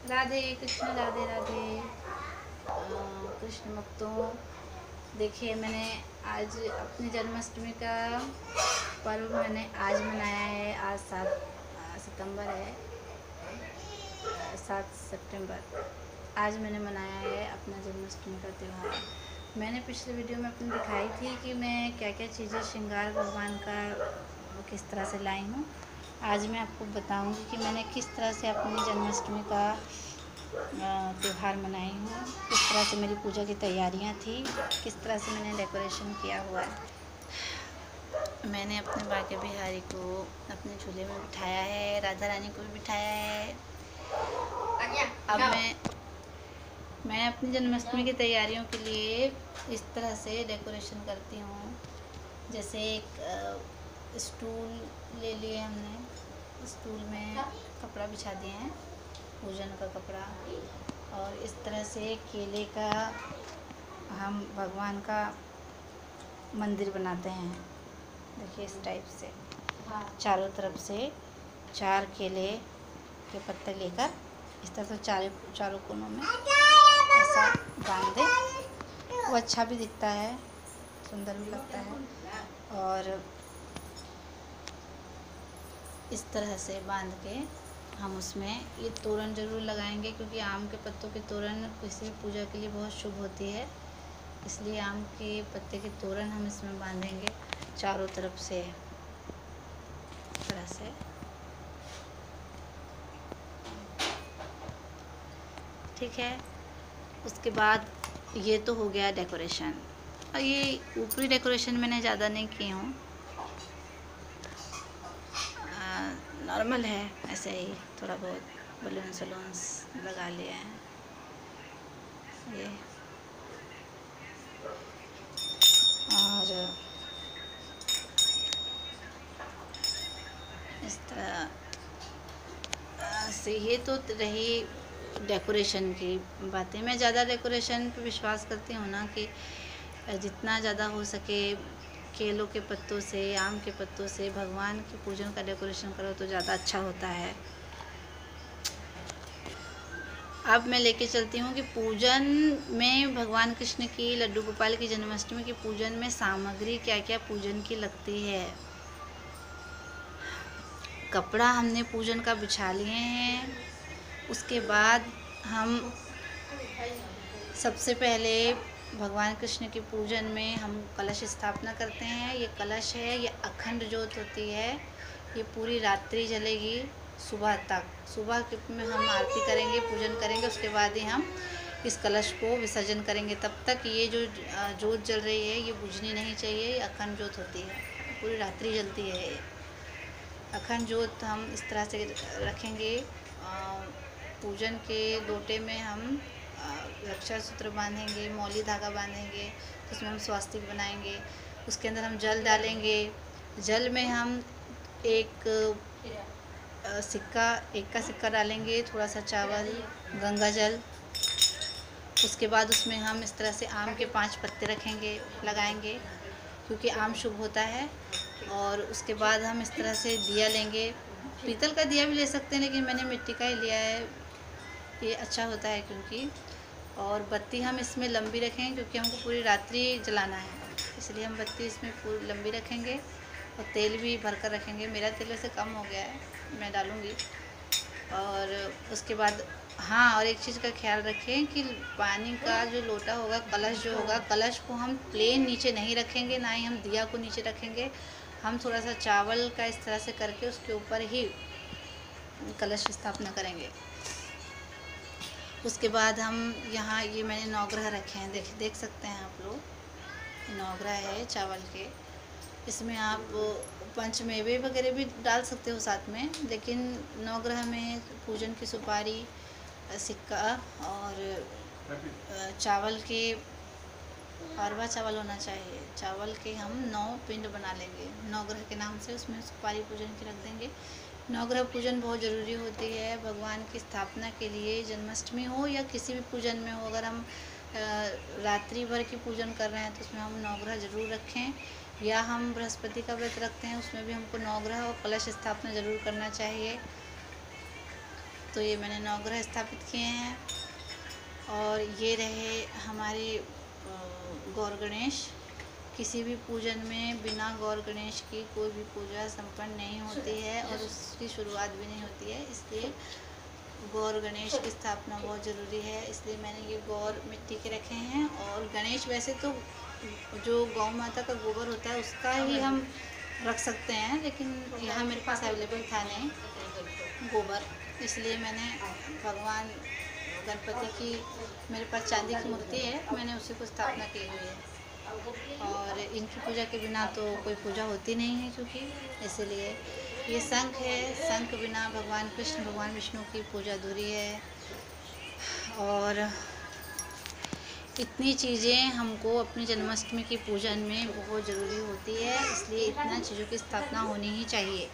राधे कृष्ण, राधे राधे। कृष्ण भक्तों, देखिए मैंने आज अपनी जन्माष्टमी का पर्व मैंने आज मनाया है। आज 7 सितंबर है, 7 सितंबर। आज मैंने मनाया है अपना जन्माष्टमी का त्यौहार। मैंने पिछले वीडियो में अपनी दिखाई थी कि मैं क्या क्या चीज़ें श्रृंगार भगवान का किस तरह से लाई हूँ। आज मैं आपको बताऊंगी कि मैंने किस तरह से अपनी जन्माष्टमी का त्यौहार मनाई हूँ, किस तरह से मेरी पूजा की तैयारियाँ थी, किस तरह से मैंने डेकोरेशन किया हुआ है। मैंने अपने बाके बिहारी को अपने झूले में बिठाया है, राधा रानी को भी बिठाया है। अब मैं अपनी जन्माष्टमी की तैयारियों के लिए इस तरह से डेकोरेशन करती हूँ। जैसे एक स्टूल ले लिए हमने, स्टूल में कपड़ा बिछा दिए हैं, पूजन का कपड़ा। और इस तरह से केले का हम भगवान का मंदिर बनाते हैं। देखिए इस टाइप से चारों तरफ से 4 केले के पत्ते लेकर इस तरह से चारों कोनों में ऐसा बांध दें। वो अच्छा भी दिखता है, सुंदर भी लगता है। और इस तरह से बांध के हम उसमें ये तोरण ज़रूर लगाएंगे, क्योंकि आम के पत्तों की तोरण किसी भी पूजा के लिए बहुत शुभ होती है। इसलिए आम के पत्ते के तोरण हम इसमें बांधेंगे चारों तरफ से इस तरह से। ठीक है, उसके बाद ये तो हो गया डेकोरेशन। और ये ऊपरी डेकोरेशन मैंने ज़्यादा नहीं की हूँ, नॉर्मल है, ऐसे ही थोड़ा बहुत बलून सलून्स लगा लिए हैं ये। और इस तरह से ये तो रही डेकोरेशन की बातें। मैं ज़्यादा डेकोरेशन पे विश्वास करती हूँ ना, कि जितना ज़्यादा हो सके केलों के पत्तों से, आम के पत्तों से भगवान के पूजन का डेकोरेशन करो तो ज़्यादा अच्छा होता है। अब मैं लेके चलती हूँ कि पूजन में भगवान कृष्ण की, लड्डू गोपाल की जन्माष्टमी के पूजन में सामग्री क्या क्या पूजन की लगती है। कपड़ा हमने पूजन का बिछा लिए हैं। उसके बाद हम सबसे पहले भगवान कृष्ण के पूजन में हम कलश स्थापना करते हैं। ये कलश है, ये अखंड ज्योत होती है, ये पूरी रात्रि जलेगी सुबह तक। सुबह में हम आरती करेंगे, पूजन करेंगे, उसके बाद ही हम इस कलश को विसर्जन करेंगे। तब तक ये जो ज्योत जल रही है ये बुझनी नहीं चाहिए। ये अखंड ज्योत होती है, पूरी रात्रि जलती है ये अखंड ज्योत। हम इस तरह से रखेंगे। पूजन के लोटे में हम रक्षा सूत्र बांधेंगे, मौली धागा बांधेंगे, तो उसमें हम स्वास्तिक बनाएंगे। उसके अंदर हम जल डालेंगे। जल में हम एक का सिक्का डालेंगे, थोड़ा सा चावल, गंगा जल। उसके बाद उसमें हम इस तरह से आम के 5 पत्ते रखेंगे, लगाएंगे, क्योंकि आम शुभ होता है। और उसके बाद हम इस तरह से दिया लेंगे। पीतल का दिया भी ले सकते हैं, लेकिन मैंने मिट्टी का ही लिया है, ये अच्छा होता है क्योंकि। और बत्ती हम इसमें लंबी रखेंगे, क्योंकि हमको पूरी रात्रि जलाना है, इसलिए हम बत्ती इसमें पूरी लंबी रखेंगे। और तेल भी भर कर रखेंगे। मेरा तेल वैसे कम हो गया है, मैं डालूँगी। और उसके बाद हाँ, और एक चीज़ का ख्याल रखें कि पानी का जो लोटा होगा, कलश जो होगा, कलश को हम प्लेन नीचे नहीं रखेंगे, ना ही हम दिया को नीचे रखेंगे। हम थोड़ा सा चावल का इस तरह से करके उसके ऊपर ही कलश स्थापना करेंगे। उसके बाद हम यहाँ ये मैंने 9 ग्रह रखे हैं, देख सकते हैं आप लोग, 9 ग्रह है चावल के। इसमें आप पंचमेवे वगैरह भी डाल सकते हो साथ में, लेकिन 9 ग्रह में पूजन की सुपारी, सिक्का और चावल के, अरवा चावल होना चाहिए। चावल के हम 9 पिंड बना लेंगे 9 ग्रह के नाम से, उसमें सुपारी पूजन की रख देंगे। 9 ग्रह पूजन बहुत ज़रूरी होती है भगवान की स्थापना के लिए। जन्माष्टमी हो या किसी भी पूजन में हो, अगर हम रात्रि भर की पूजन कर रहे हैं तो उसमें हम 9 ग्रह ज़रूर रखें। या हम बृहस्पति का व्रत रखते हैं, उसमें भी हमको 9 ग्रह और कलश स्थापना ज़रूर करना चाहिए। तो ये मैंने 9 ग्रह स्थापित किए हैं। और ये रहे हमारे गौर गणेश। किसी भी पूजन में बिना गौर गणेश की कोई भी पूजा संपन्न नहीं होती है और उसकी शुरुआत भी नहीं होती है, इसलिए गौर गणेश की स्थापना बहुत ज़रूरी है। इसलिए मैंने ये गौर मिट्टी के रखे हैं। और गणेश वैसे तो जो गौ माता का गोबर होता है उसका ही हम रख सकते हैं, लेकिन यहाँ मेरे पास अवेलेबल था नहीं गोबर, इसलिए मैंने भगवान गणपति की मेरे पास चांदी की मूर्ति है, मैंने उसी को स्थापना की हुई है। और इनकी पूजा के बिना तो कोई पूजा होती नहीं है, क्योंकि इसीलिए ये शंख है। शंख बिना भगवान कृष्ण भगवान विष्णु की पूजा अधूरी है। और इतनी चीज़ें हमको अपनी जन्माष्टमी की पूजन में बहुत ज़रूरी होती है, इसलिए इतना चीज़ों की स्थापना होनी ही चाहिए।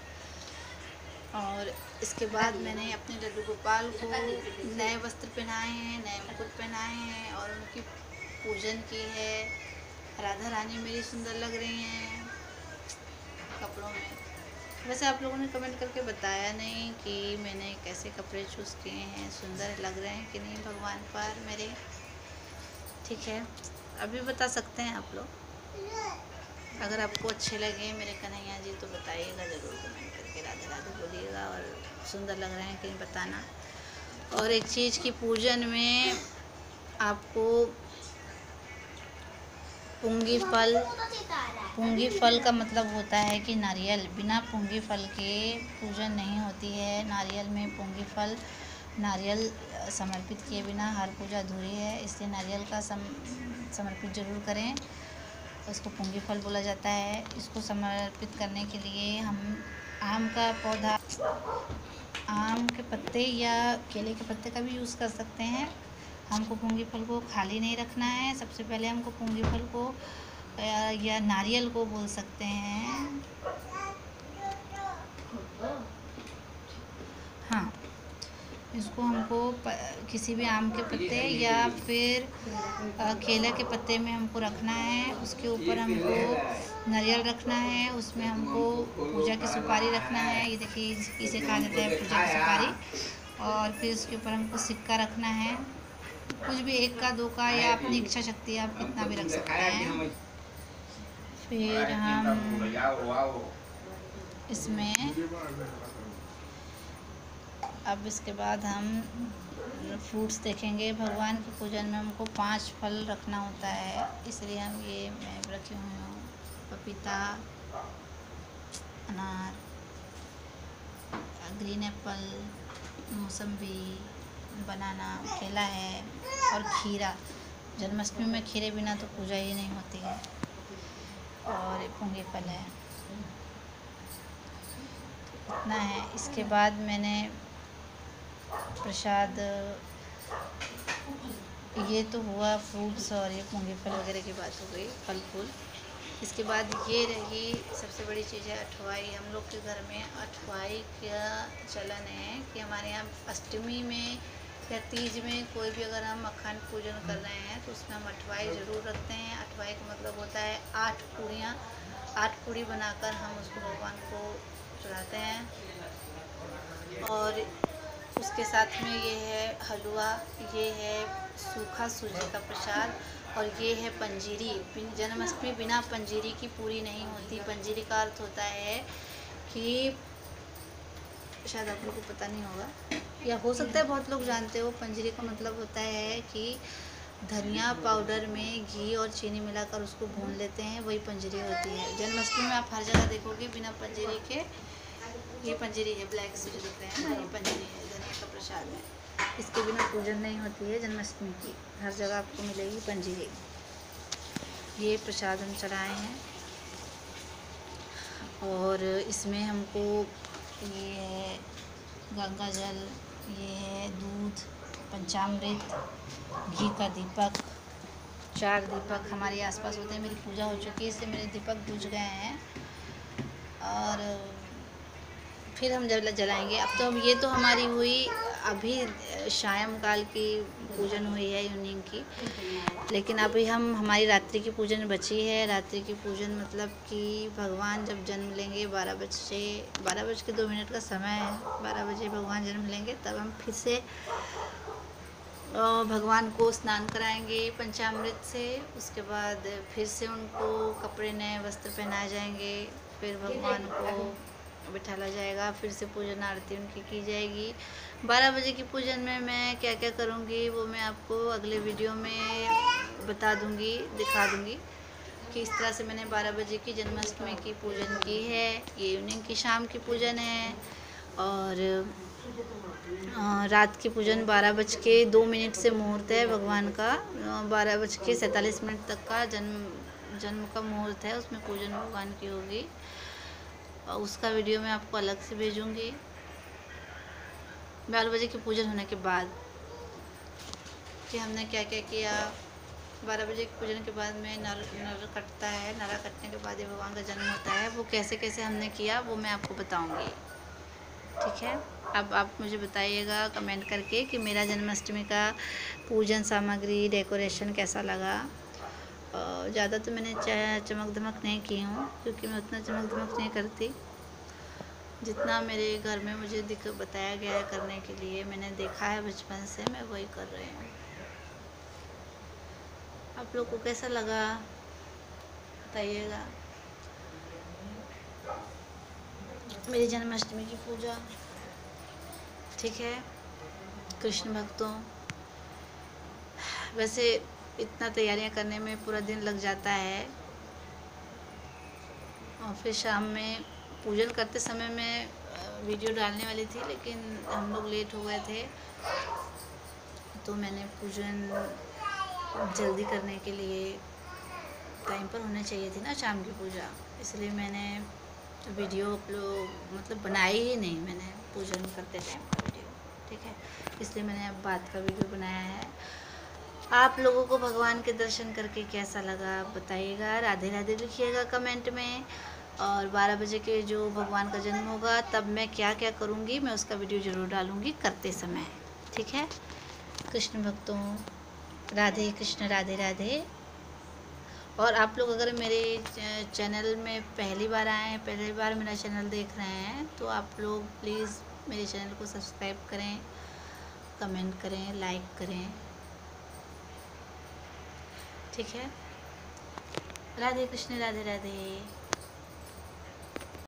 और इसके बाद मैंने अपने लड्डू गोपाल को नए वस्त्र पहनाए हैं, नए मुकुट पहनाए हैं और उनकी पूजन की है। राधा रानी मेरी सुंदर लग रही हैं कपड़ों में। वैसे आप लोगों ने कमेंट करके बताया नहीं कि मैंने कैसे कपड़े चूज़ किए हैं, सुंदर लग रहे हैं कि नहीं भगवान पर मेरे। ठीक है, अभी बता सकते हैं आप लोग। अगर आपको अच्छे लगे मेरे कन्हैया जी तो बताइएगा ज़रूर कमेंट करके, राधे राधे बोलिएगा और सुंदर लग रहे हैं कि नहीं बताना। और एक चीज़ की पूजन में आपको पुंगी फल का मतलब होता है कि नारियल। बिना पुंगी फल के पूजन नहीं होती है। नारियल में पुंगी फल, नारियल समर्पित किए बिना हर पूजा अधूरी है, इसलिए नारियल का समर्पित ज़रूर करें। उसको पुंगी फल बोला जाता है। इसको समर्पित करने के लिए हम आम का पौधा, आम के पत्ते या केले के पत्ते का भी यूज़ कर सकते हैं। हमको पुंगी फल को खाली नहीं रखना है। सबसे पहले हमको पुंगी फल को या नारियल को बोल सकते हैं, हाँ, इसको हमको किसी भी आम के पत्ते या फिर केला के पत्ते में हमको रखना है। उसके ऊपर हमको नारियल रखना है, उसमें हमको पूजा की सुपारी रखना है। ये देखिए, इसे कहा जाता है पूजा की सुपारी। और फिर उसके ऊपर हमको सिक्का रखना है, कुछ भी 1 का 2 का, या अपनी इच्छा शक्ति आप कितना भी रख सकते हैं। फिर हम इसमें अब इसके बाद हम फ्रूट्स देखेंगे। भगवान की पूजन में हमको 5 फल रखना होता है, इसलिए हम ये मैं रखी हुई हूँ पपीता, अनार, ग्रीन एप्पल, मौसम्बी, बनाना, केला है और खीरा। जन्माष्टमी में खीरे बिना तो पूजा ही नहीं होती है। और पुंगी फल है, इतना है। इसके बाद मैंने प्रसाद, ये तो हुआ फ्रूट्स और ये पुंगी फल वगैरह की बात हो गई, फल फूल। इसके बाद ये रही सबसे बड़ी चीज़ है अठवाई। हम लोग के घर में अठवाई का चलन है कि हमारे यहाँ अष्टमी में या तीज में कोई भी अगर हम अखंड पूजन कर रहे हैं तो उसमें हम अठवाई ज़रूर रखते हैं। अठवाई का मतलब होता है 8 पूड़ियाँ, 8 पूड़ी बनाकर हम उसको भगवान को चढ़ाते हैं। और उसके साथ में ये है हलवा, ये है सूखा सूजी का प्रसाद और ये है पंजीरी। जन्माष्टमी बिना पंजीरी की पूरी नहीं होती। पंजीरी का अर्थ होता है कि शायद आप लोगों को पता नहीं होगा, या हो सकता है बहुत लोग जानते हो। पंजीरी का मतलब होता है कि धनिया पाउडर में घी और चीनी मिलाकर उसको भून लेते हैं, वही पंजीरी होती है। जन्माष्टमी में आप हर जगह देखोगे बिना पंजीरी के, ये पंजीरी है, ब्लैक से जो दिख रहे हैं ना, ये पंजीरी है, धनिया का प्रसाद है। इसके बिना पूजन नहीं होती है जन्माष्टमी की। हर जगह आपको मिलेगी पंजीरी। ये प्रसाद हम चढ़ाए हैं। और इसमें हमको ये है गंगा जल, ये है दूध, पंचामृत, घी का दीपक, 4 दीपक हमारे आसपास होते हैं। मेरी पूजा हो चुकी है, इसलिए मेरे दीपक बुझ गए हैं। और फिर हम जब जलाएंगे। अब तो हम ये तो हमारी हुई अभी सायंकाल की पूजन हुई है इवनिंग की, लेकिन अभी हमारी रात्रि की पूजन बची है। रात्रि की पूजन मतलब कि भगवान जब जन्म लेंगे 12:02 का समय है, 12 बजे भगवान जन्म लेंगे, तब हम फिर से भगवान को स्नान कराएंगे पंचामृत से। उसके बाद फिर से उनको कपड़े नए वस्त्र पहनाए जाएंगे, फिर भगवान को बिठाला जाएगा, फिर से पूजन आरती उनकी की जाएगी। 12 बजे की पूजन में मैं क्या क्या करूँगी वो मैं आपको अगले वीडियो में बता दूँगी, दिखा दूँगी कि इस तरह से मैंने 12 बजे की जन्माष्टमी की पूजन की है। ये इवनिंग की शाम की पूजन है। और रात की पूजन 12:02 से मुहूर्त है भगवान का। 12:47 तक का जन्म का मुहूर्त है, उसमें पूजन भगवान की होगी। और उसका वीडियो मैं आपको अलग से भेजूँगी 12 बजे की पूजन होने के बाद, कि हमने क्या क्या किया। 12 बजे की पूजन के बाद में नर कटता है, नरा कटने के बाद ये भगवान का जन्म होता है। वो कैसे कैसे हमने किया वो मैं आपको बताऊँगी, ठीक है। अब आप मुझे बताइएगा कमेंट करके कि मेरा जन्माष्टमी का पूजन सामग्री डेकोरेशन कैसा लगा। ज़्यादा तो मैंने चमक धमक नहीं की हूँ, क्योंकि मैं उतना चमक धमक नहीं करती। जितना मेरे घर में मुझे बताया गया है करने के लिए, मैंने देखा है बचपन से, मैं वही कर रही हूँ। आप लोग को कैसा लगा बताइएगा मेरी जन्माष्टमी की पूजा, ठीक है कृष्ण भक्तों। वैसे इतना तैयारियां करने में पूरा दिन लग जाता है, और फिर शाम में पूजन करते समय मैं वीडियो डालने वाली थी, लेकिन हम लोग लेट हो गए थे, तो मैंने पूजन जल्दी करने के लिए, टाइम पर होना चाहिए थी ना शाम की पूजा, इसलिए मैंने वीडियो अपलोड मतलब बनाई ही नहीं, मैंने पूजन करते टाइम का वीडियो, ठीक है। इसलिए मैंने अब बाद का वीडियो बनाया है। आप लोगों को भगवान के दर्शन करके कैसा लगा बताइएगा, राधे राधे लिखिएगा कमेंट में। और 12 बजे के जो भगवान का जन्म होगा तब मैं क्या क्या करूँगी, मैं उसका वीडियो ज़रूर डालूँगी करते समय, ठीक है। कृष्ण भक्तों राधे कृष्ण राधे राधे। और आप लोग अगर मेरे चैनल में पहली बार आए हैं, पहली बार मेरा चैनल देख रहे हैं, तो आप लोग प्लीज़ मेरे चैनल को सब्सक्राइब करें, कमेंट करें, लाइक करें, ठीक है। राधे कृष्ण राधे राधे।